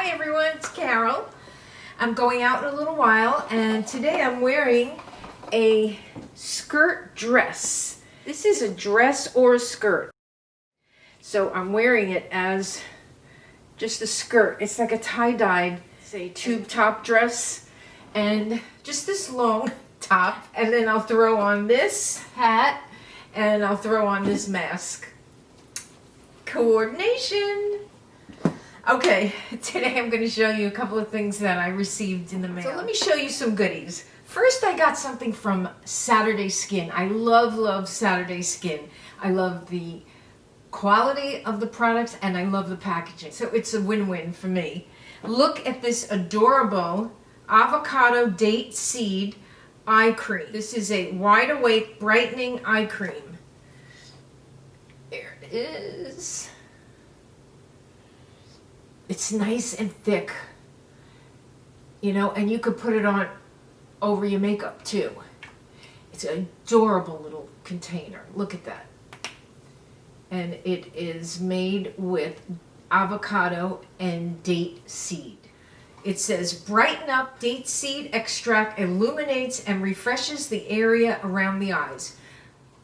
Hi everyone, it's Carol. I'm going out in a little while and today I'm wearing a skirt dress. This is a dress or a skirt. So I'm wearing it as just a skirt. It's like a tie-dyed, say, tube top dress and just this long top. And then I'll throw on this hat and I'll throw on this mask. Coordination. Okay, today I'm going to show you a couple of things that I received in the mail. So let me show you some goodies. First, I got something from Saturday Skin. I love Saturday Skin. I love the quality of the products and I love the packaging. So it's a win-win for me. Look at this adorable avocado date seed eye cream. This is a wide awake brightening eye cream. There it is. It's nice and thick, you know, and you could put it on over your makeup too. It's an adorable little container. Look at that. And it is made with avocado and date seed. It says, brighten up, date seed extract illuminates and refreshes the area around the eyes.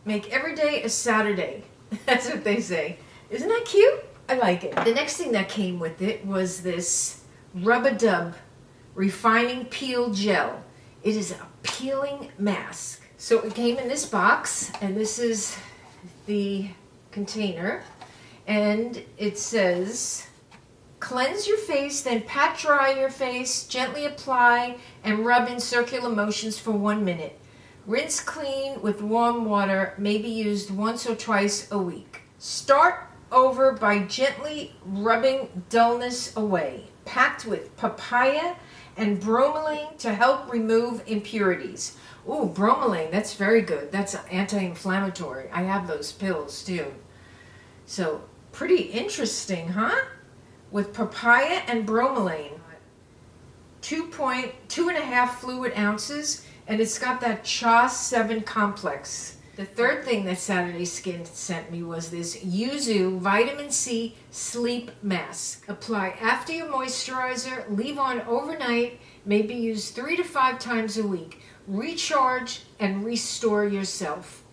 Make every day a Saturday. That's what they say. Isn't that cute? I like it. The next thing that came with it was this Rubadub Refining Peel Gel. It is a peeling mask. So it came in this box, and this is the container. And it says, cleanse your face, then pat dry your face, gently apply, and rub in circular motions for 1 minute. Rinse clean with warm water, may be used once or twice a week. Start over by gently rubbing dullness away. Packed with papaya and bromelain to help remove impurities. Ooh, bromelain, that's very good. That's anti-inflammatory. I have those pills too. So, pretty interesting, huh? With papaya and bromelain. 2.5 fluid ounces, and it's got that CHA7 complex. The third thing that Saturday Skin sent me was this Yuzu Vitamin C Sleep Mask. Apply after your moisturizer, leave on overnight, may be used 3 to 5 times a week. Recharge and restore yourself.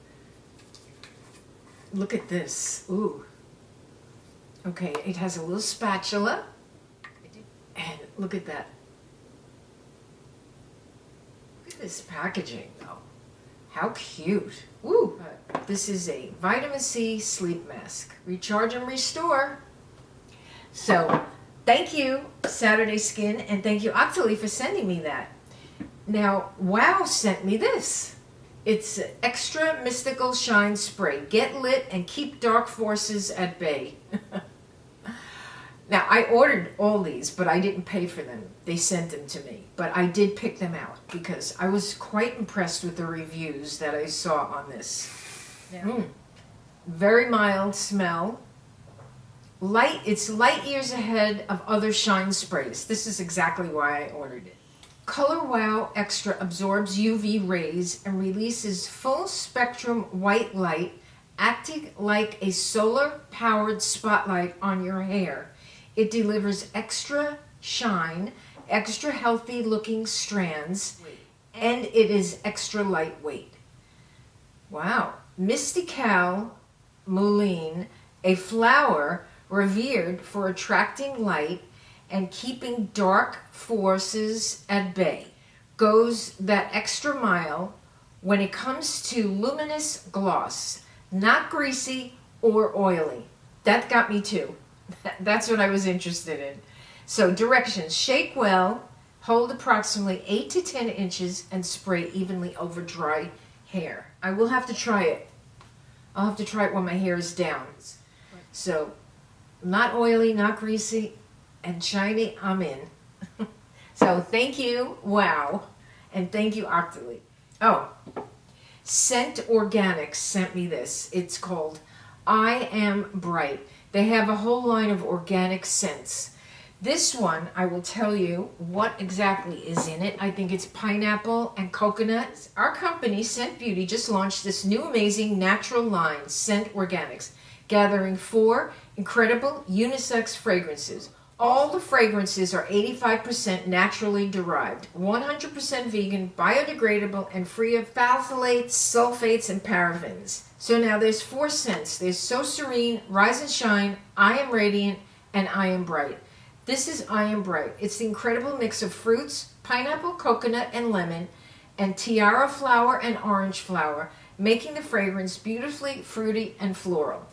Look at this. Ooh. Okay, it has a little spatula. And look at that. Look at this packaging though. How cute. Woo! This is a vitamin C sleep mask. Recharge and restore. So, thank you, Saturday Skin, and thank you, Octoly, for sending me that. Now, WOW sent me this. It's Extra Mystical Shine Spray. Get lit and keep dark forces at bay. Now, I ordered all these, but I didn't pay for them. They sent them to me. But I did pick them out because I was quite impressed with the reviews that I saw on this. Very mild smell. It's light years ahead of other shine sprays. This is exactly why I ordered it. Color Wow Extra absorbs UV rays and releases full spectrum white light, acting like a solar-powered spotlight on your hair. It delivers extra shine, extra healthy looking strands, and it is extra lightweight. Wow. Mystical Mullein, a flower revered for attracting light and keeping dark forces at bay, goes that extra mile when it comes to luminous gloss, not greasy or oily. That got me too. That's what I was interested in. So directions: shake well, hold approximately 8 to 10 inches, and spray evenly over dry hair. I will have to try it. I'll have to try it when my hair is down. So, not oily, not greasy, and shiny, I'm in. So thank you, WOW, and thank you, Octoly. Oh, Scent Organics sent me this. It's called I Am Bright. They have a whole line of organic scents. This one, I will tell you what exactly is in it. I think it's pineapple and coconut. Our company, Scent Beauty, just launched this new amazing natural line, Scent Organics, gathering 4 incredible unisex fragrances, All the fragrances are 85% naturally derived, 100% vegan, biodegradable, and free of phthalates, sulfates, and parabens. So now there's 4 scents. There's So Serene, Rise and Shine, I Am Radiant, and I Am Bright. This is I Am Bright. It's the incredible mix of fruits, pineapple, coconut, and lemon, and tiara flower and orange flower, making the fragrance beautifully fruity and floral.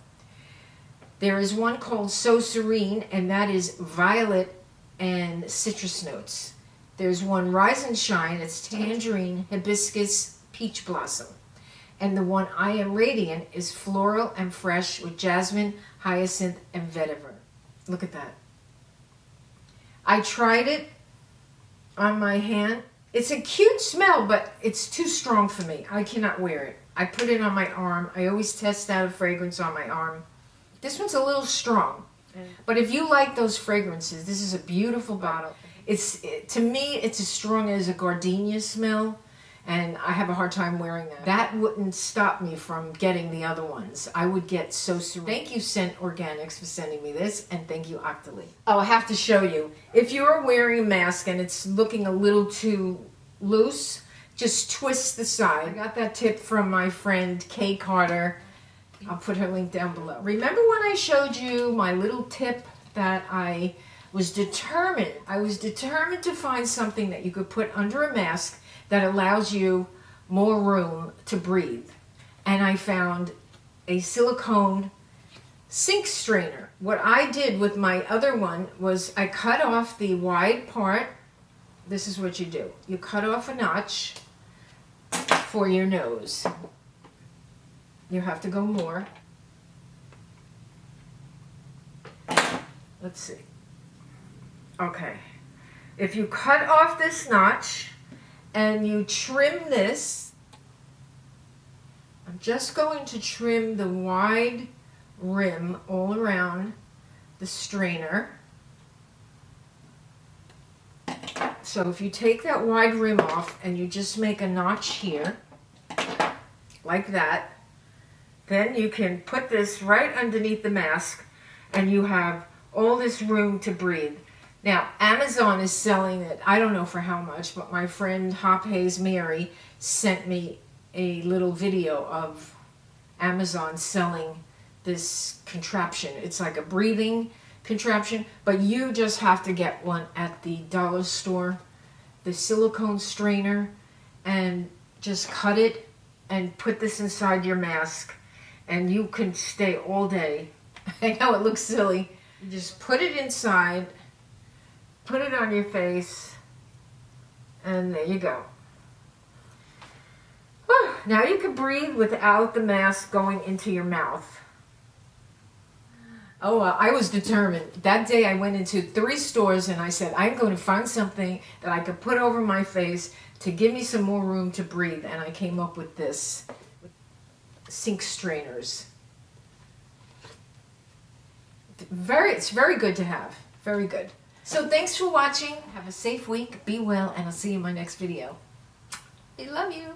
There is one called So Serene, and that is violet and citrus notes. There's one Rise and Shine, it's tangerine, hibiscus, peach blossom. And the one I Am Radiant is floral and fresh with jasmine, hyacinth, and vetiver. Look at that. I tried it on my hand. It's a cute smell, but it's too strong for me. I cannot wear it. I put it on my arm. I always test out a fragrance on my arm. This one's a little strong, but if you like those fragrances, this is a beautiful bottle. To me, it's as strong as a gardenia smell, and I have a hard time wearing that. That wouldn't stop me from getting the other ones. I would get So Serene. Thank you, Scent Organics, for sending me this, and thank you, Octoly. Oh, I have to show you. If you're wearing a mask and it's looking a little too loose, just twist the side. I got that tip from my friend Kay Carter. I'll put her link down below. Remember when I showed you my little tip that I was determined to find something that you could put under a mask that allows you more room to breathe. And I found a silicone sink strainer. What I did with my other one was I cut off the wide part. This is what you do. You cut off a notch for your nose. You have to go more. Let's see. Okay. If you cut off this notch and you trim this, I'm just going to trim the wide rim all around the strainer. So if you take that wide rim off and you just make a notch here, like that, then you can put this right underneath the mask and you have all this room to breathe. Now, Amazon is selling it, I don't know for how much, but my friend Hop Hayes Mary sent me a little video of Amazon selling this contraption. It's like a breathing contraption, but you just have to get one at the dollar store, the silicone strainer, and just cut it and put this inside your mask. And you can stay all day. I know it looks silly. You just put it inside, put it on your face, and there you go. Whew. Now you can breathe without the mask going into your mouth. Oh, I was determined. That day I went into 3 stores and I said, I'm going to find something that I could put over my face to give me some more room to breathe. And I came up with this. Sink strainers. It's very good to have. Very good. So thanks for watching. Have a safe week. Be well, and I'll see you in my next video. I love you.